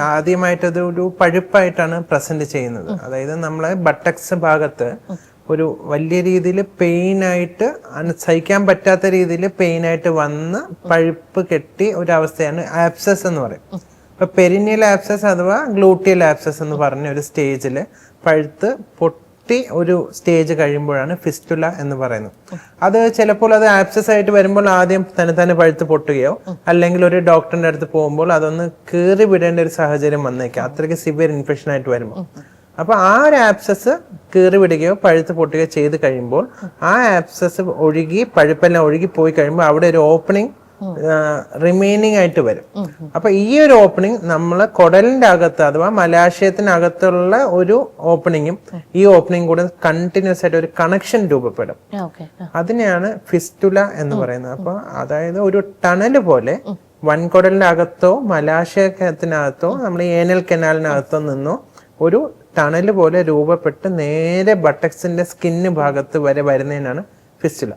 ആദ്യമായിട്ട് അത് ഒരു പഴുപ്പായിട്ടാണ് പ്രസന്റ് ചെയ്യുന്നത്. അതായത് നമ്മളെ ബട്ടക്സ് ഭാഗത്ത് ഒരു വലിയ രീതിയിൽ പെയിൻ ആയിട്ട് സഹിക്കാൻ പറ്റാത്ത രീതിയിൽ പെയിൻ ആയിട്ട് വന്ന് പഴുപ്പ് കെട്ടി ഒരു അവസ്ഥയാണ് ആപ്സസ് എന്ന് പറയും. ഇപ്പൊ പെരിനിയൽ ആപ്സസ് അഥവാ ഗ്ലൂട്ടിയൽ ആപ്സസ് എന്ന് പറഞ്ഞ ഒരു സ്റ്റേജിൽ പഴുത്ത് പൊട്ടി ഒരു സ്റ്റേജ് കഴിയുമ്പോഴാണ് ഫിസ്റ്റുല എന്ന് പറയുന്നത്. അത് ചിലപ്പോൾ അത് ആപ്സസ് ആയിട്ട് വരുമ്പോൾ ആദ്യം തന്നെ പഴുത്ത് പൊട്ടുകയോ അല്ലെങ്കിൽ ഒരു ഡോക്ടറിന്റെ അടുത്ത് പോകുമ്പോൾ അതൊന്ന് കീറി വിടേണ്ട ഒരു സാഹചര്യം വന്നേക്കാം, അത്രയ്ക്ക് സിവിയർ ഇൻഫെക്ഷൻ ആയിട്ട് വരുമ്പോൾ. അപ്പൊ ആ ഒരു ആപ്സസ് കീറി വിടുകയോ പഴുത്ത് പൊട്ടുകയോ ചെയ്ത് കഴിയുമ്പോൾ ആ ആപ്സസ് ഒഴുകി പഴുപ്പെല്ലാം ഒഴുകി പോയി കഴിയുമ്പോൾ അവിടെ ഒരു ഓപ്പണിംഗ് റിമൈനിങ് ആയിട്ട് വരും. അപ്പൊ ഈ ഒരു ഓപ്പണിംഗ് നമ്മള് കുടലിന്റെ അകത്ത് അഥവാ മലാശയത്തിനകത്തുള്ള ഒരു ഓപ്പണിങ്ങും ഈ ഓപ്പണിംഗ് കൂടെ കണ്ടിന്യൂസ് ആയിട്ട് ഒരു കണക്ഷൻ രൂപപ്പെടും. അതിനെയാണ് ഫിസ്റ്റുല എന്ന് പറയുന്നത്. അപ്പൊ അതായത് ഒരു ടണല് പോലെ വൻകുടലിന്റെ അകത്തോ മലാശയത്തിനകത്തോ നമ്മൾ ഏനൽ കനാലിനകത്തോ നിന്നോ ഒരു ടണല് പോലെ രൂപപ്പെട്ട് നേരെ ബട്ടക്സിന്റെ സ്കിന്ന് ഭാഗത്ത് വരെ വരുന്നതിനാണ് ഫിസ്റ്റുല.